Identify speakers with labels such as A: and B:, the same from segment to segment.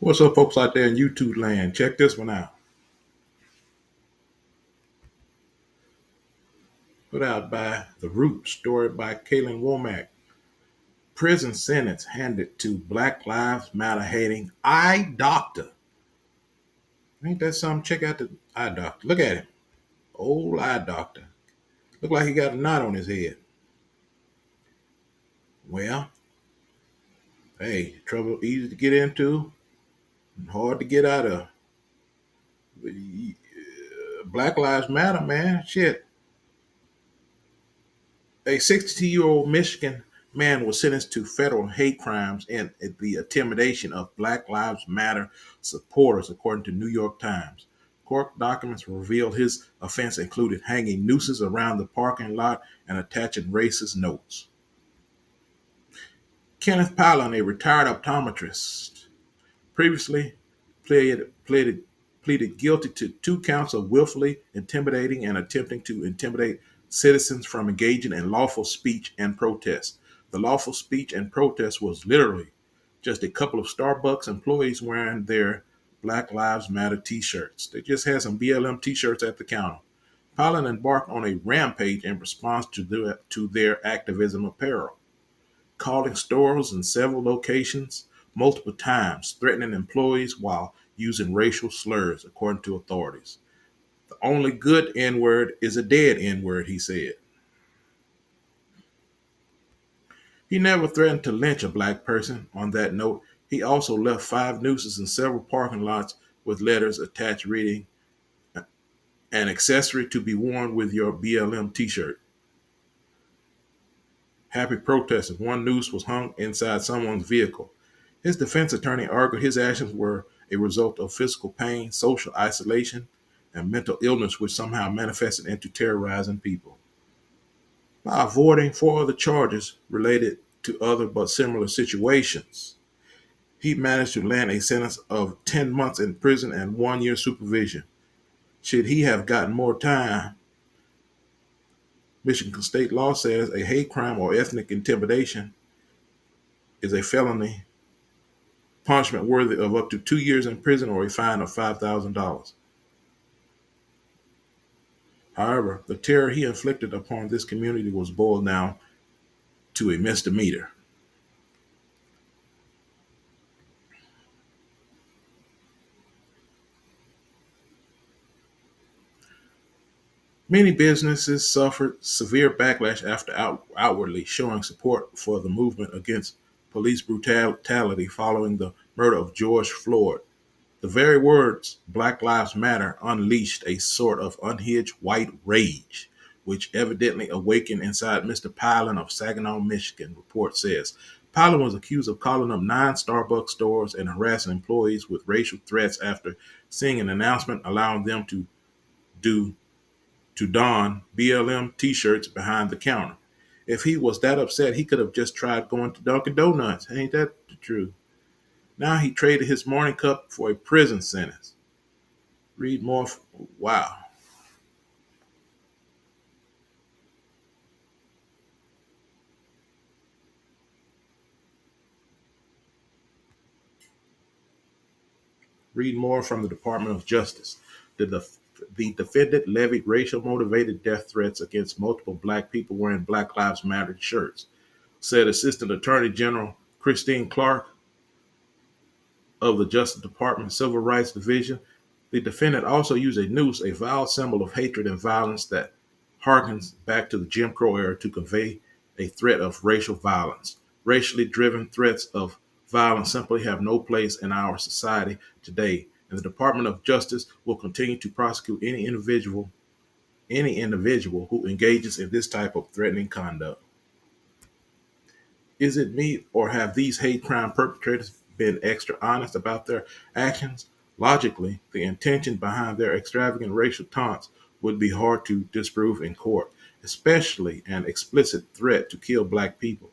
A: What's up, folks out there in YouTube land? Check this one out. Put out by The Root, story by Kaylin Womack. Prison sentence handed to Black Lives Matter hating eye doctor. Ain't that something? Check out the eye doctor. Look at him. Old eye doctor. Look like he got a knot on his head. Well, hey, trouble easy to get into and hard to get out of. Black Lives Matter, man. Shit. A 60-year-old Michigan man was sentenced to federal hate crimes and the intimidation of Black Lives Matter supporters, according to New York Times. Court documents revealed his offense included hanging nooses around the parking lot and attaching racist notes. Kenneth Palin, a retired optometrist, previously pleaded guilty to 2 counts of willfully intimidating and attempting to intimidate citizens from engaging in lawful speech and protest. The lawful speech and protest was literally just a couple of Starbucks employees wearing their Black Lives Matter t-shirts. They just had some BLM t-shirts at the counter. Palin embarked on a rampage in response to their activism apparel, calling stores in several locations multiple times, threatening employees while using racial slurs, according to authorities. The only good N word is a dead N word, he said. He never threatened to lynch a black person. On that note, he also left 5 nooses in several parking lots with letters attached reading, "An accessory to be worn with your BLM t shirt. Happy protesting." One noose was hung inside someone's vehicle. His defense attorney argued his actions were a result of physical pain, social isolation, and mental illness, which somehow manifested into terrorizing people. By avoiding 4 other charges related to other but similar situations, he managed to land a sentence of 10 months in prison and 1 year supervision. Should he have gotten more time, Michigan state law says a hate crime or ethnic intimidation is a felony punishment worthy of up to 2 years in prison or a fine of $5,000. However, the terror he inflicted upon this community was boiled down to a misdemeanor. Many businesses suffered severe backlash after outwardly showing support for the movement against police brutality following the murder of George Floyd. The very words "Black Lives Matter" unleashed a sort of unhinged white rage, which evidently awakened inside Mr. Palin of Saginaw, Michigan, report says. Palin was accused of calling up 9 Starbucks stores and harassing employees with racial threats after seeing an announcement allowing them do to don BLM t-shirts behind the counter. If he was that upset, he could have just tried going to Dunkin' Donuts. Ain't that the truth? Now he traded his morning cup for a prison sentence. Read more. Wow. Read more from the Department of Justice. The defendant levied racial motivated death threats against multiple black people wearing Black Lives Matter shirts, said Assistant Attorney General Christine Clark of the Justice Department Civil Rights Division. The defendant also used a noose, a vile symbol of hatred and violence that harkens back to the Jim Crow era, to convey a threat of racial violence. Racially driven threats of violence simply have no place in our society today, and the Department of Justice will continue to prosecute any individual who engages in this type of threatening conduct. Is it me, or have these hate crime perpetrators been extra honest about their actions? Logically, the intention behind their extravagant racial taunts would be hard to disprove in court, especially an explicit threat to kill black people.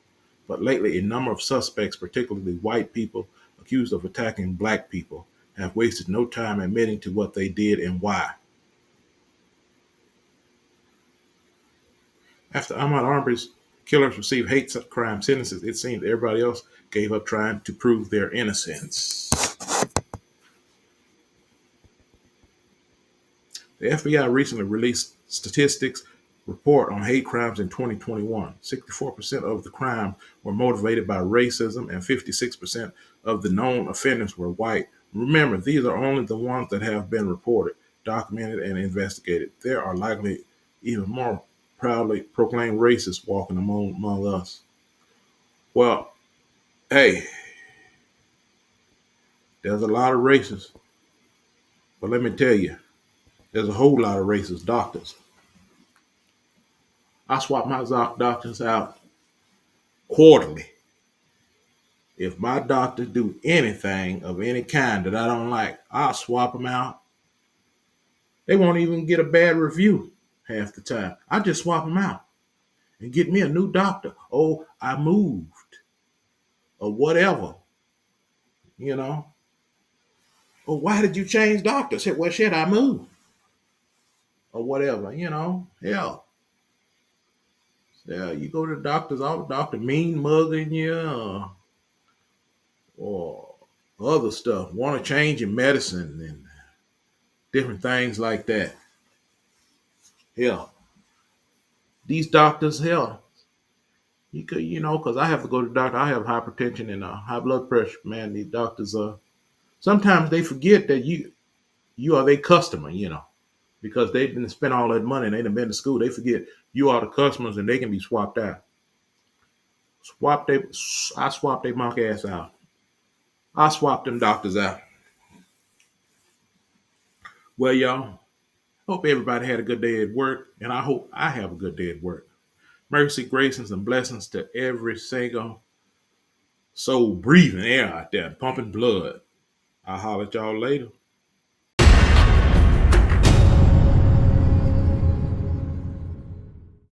A: But lately, a number of suspects, particularly white people accused of attacking black people, have wasted no time admitting to what they did and why. After Ahmaud Arbery's killers received hate crime sentences, it seems everybody else gave up trying to prove their innocence. The FBI recently released statistics report on hate crimes in 2021. 64% of the crimes were motivated by racism, and 56% of the known offenders were white. Remember, these are only the ones that have been reported, documented, and investigated. There are likely even more proudly proclaimed racists walking among us. Well, hey, there's a lot of racists, but let me tell you, there's a whole lot of racist doctors. I swap my doctors out quarterly. If my doctor do anything of any kind that I don't like, I'll swap them out. They won't even get a bad review half the time. I just swap them out and get me a new doctor. Oh, I moved or whatever, you know. Oh, why did you change doctors? Well, shit, I moved or whatever, you know. Hell, yeah, you go to the doctor's office, doctor mean mugging you or other stuff. Want to change your medicine and different things like that. Hell, these doctors, hell, you could, because I have to go to the doctor. I have hypertension and high blood pressure. Man, these doctors, sometimes they forget that you are their customer, because they didn't spend all that money and they done been to school. They forget you are the customers and they can be swapped out. I swapped their mock ass out. I swapped them doctors out. Well, y'all, hope everybody had a good day at work, and I hope I have a good day at work. Mercy, grace, and blessings to every single soul breathing air out there, pumping blood. I'll holler at y'all later.